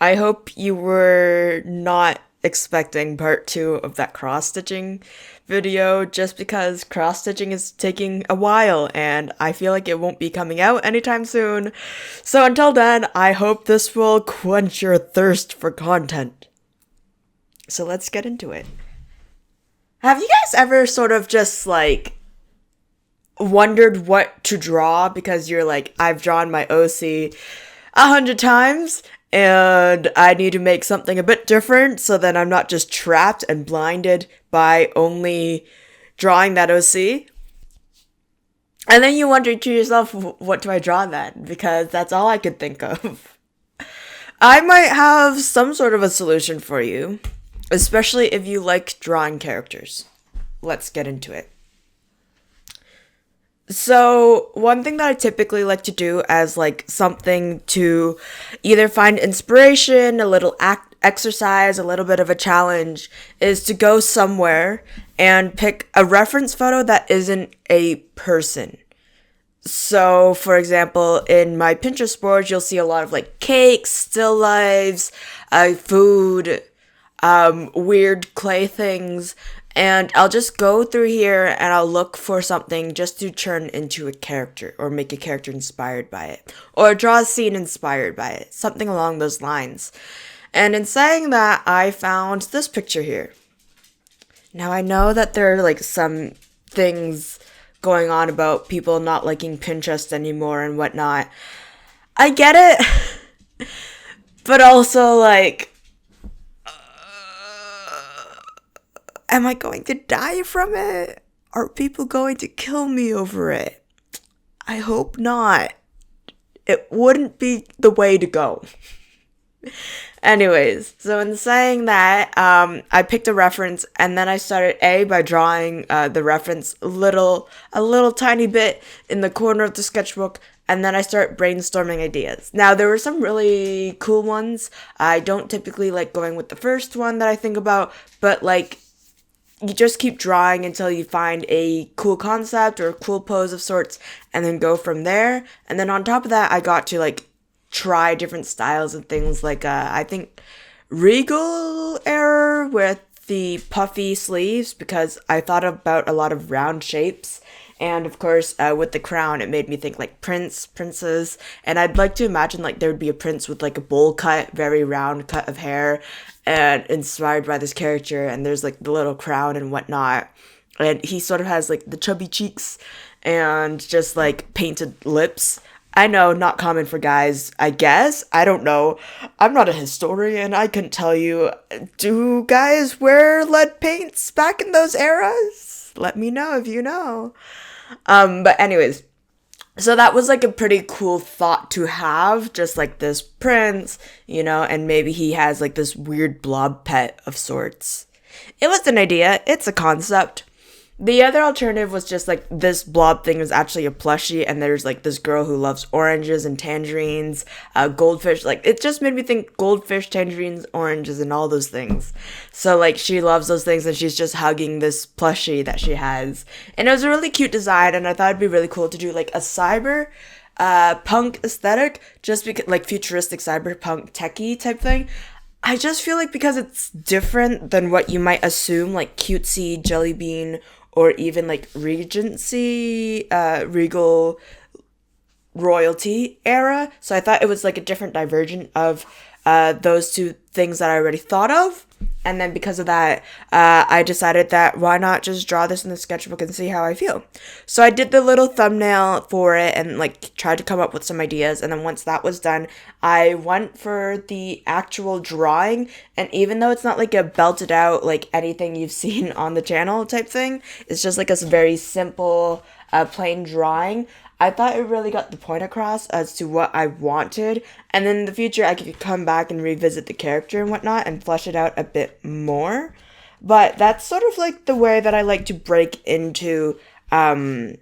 I hope you were not expecting part two of that cross-stitching video just because cross-stitching is taking a while and I feel like it won't be coming out anytime soon. So until then, I hope this will quench your thirst for content. So let's get into it. Have you guys ever sort of just like wondered what to draw because you're like, I've drawn my OC 100 times and I need to make something a bit different so then I'm not just trapped and blinded by only drawing that OC? And then you wonder to yourself, what do I draw then? Because that's all I could think of. I might have some sort of a solution for you, especially if you like drawing characters. Let's get into it. So, one thing that I typically like to do as like something to either find inspiration, a little exercise, a little bit of a challenge, is to go somewhere and pick a reference photo that isn't a person. So, for example, in my Pinterest board, you'll see a lot of like cakes, still lives, food, weird clay things. And I'll just go through here and I'll look for something just to turn into a character or make a character inspired by it or draw a scene inspired by it, something along those lines. And in saying that, I found this picture here. Now I know that there are like some things going on about people not liking Pinterest anymore and whatnot. I get it, but also like, am I going to die from it? Are people going to kill me over it? I hope not. It wouldn't be the way to go. Anyways, so in saying that, I picked a reference and then I started by drawing the reference a little tiny bit in the corner of the sketchbook, and then I start brainstorming ideas. Now, there were some really cool ones. I don't typically like going with the first one that I think about, but like, you just keep drawing until you find a cool concept or a cool pose of sorts and then go from there. And then on top of that, I got to like try different styles and things like, I think Regal era with the puffy sleeves because I thought about a lot of round shapes. And of course, with the crown, it made me think like princess. And I'd like to imagine like there would be a prince with like a bowl cut, very round cut of hair and inspired by this character. And there's like the little crown and whatnot. And he sort of has like the chubby cheeks and just like painted lips. I know, not common for guys, I guess. I don't know. I'm not a historian. I couldn't tell you. Do guys wear lead paints back in those eras? Let me know if you know. But anyways, so that was like a pretty cool thought to have, just like this prince, and maybe he has like this weird blob pet of sorts. It was an idea. It's a concept. The other alternative was just like this blob thing was actually a plushie and there's like this girl who loves oranges and tangerines, goldfish. Like it just made me think goldfish, tangerines, oranges, and all those things. So like she loves those things and she's just hugging this plushie that she has. And it was a really cute design and I thought it'd be really cool to do like a cyber punk aesthetic, just because like futuristic cyberpunk techie type thing. I just feel like because it's different than what you might assume, like cutesy jelly bean or even like Regency, Regal royalty era. So I thought it was like a different divergent of those two things that I already thought of. And then because of that, I decided that why not just draw this in the sketchbook and see how I feel. So I did the little thumbnail for it and like tried to come up with some ideas. And then once that was done, I went for the actual drawing. And even though it's not like a belted out, like anything you've seen on the channel type thing, it's just like a very simple, plain drawing. I thought it really got the point across as to what I wanted, and then in the future I could come back and revisit the character and whatnot and flesh it out a bit more. But that's sort of like the way that I like to break into drawing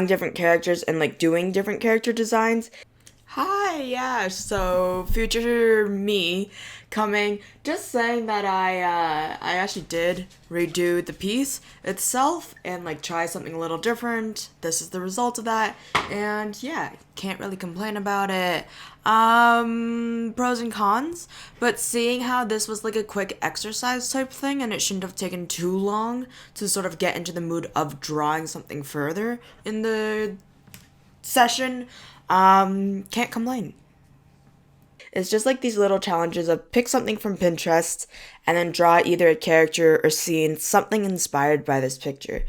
different characters and like doing different character designs. Hi, yeah. So future me coming, just saying that I actually did redo the piece itself and like try something a little different. This is the result of that, and yeah, can't really complain about it. Pros and cons, but seeing how this was like a quick exercise type thing and it shouldn't have taken too long to sort of get into the mood of drawing something further in the session, can't complain. It's just like these little challenges of pick something from Pinterest and then draw either a character or scene, something inspired by this picture.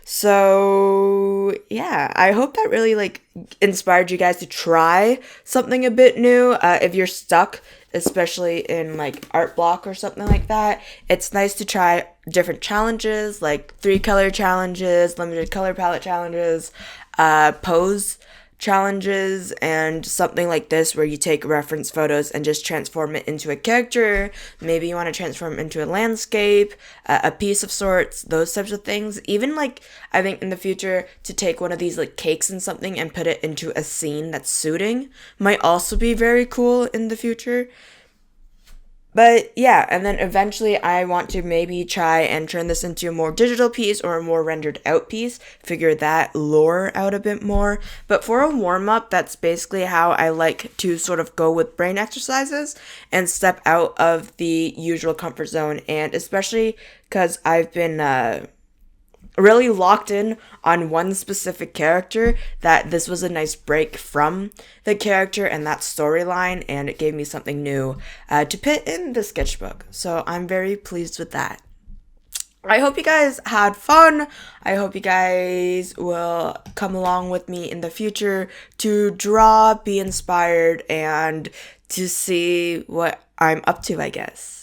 So, yeah, I hope that really like inspired you guys to try something a bit new. If you're stuck, especially in like art block or something like that, it's nice to try different challenges like 3 color challenges, limited color palette challenges, pose challenges, and something like this where you take reference photos and just transform it into a character. Maybe you want to transform it into a landscape, a piece of sorts, those types of things. Even like I think in the future to take one of these like cakes and something and put it into a scene that's suiting might also be very cool in the future. But yeah, and then eventually I want to maybe try and turn this into a more digital piece or a more rendered out piece, figure that lore out a bit more. But for a warm up, that's basically how I like to sort of go with brain exercises and step out of the usual comfort zone. And especially because I've been really locked in on one specific character, that this was a nice break from the character and that storyline, and it gave me something new to put in the sketchbook. So I'm very pleased with that. I hope you guys had fun. I hope you guys will come along with me in the future to draw, be inspired, and to see what I'm up to, I guess.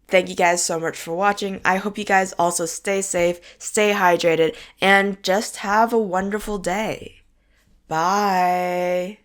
Thank you guys so much for watching. I hope you guys also stay safe, stay hydrated, and just have a wonderful day. Bye.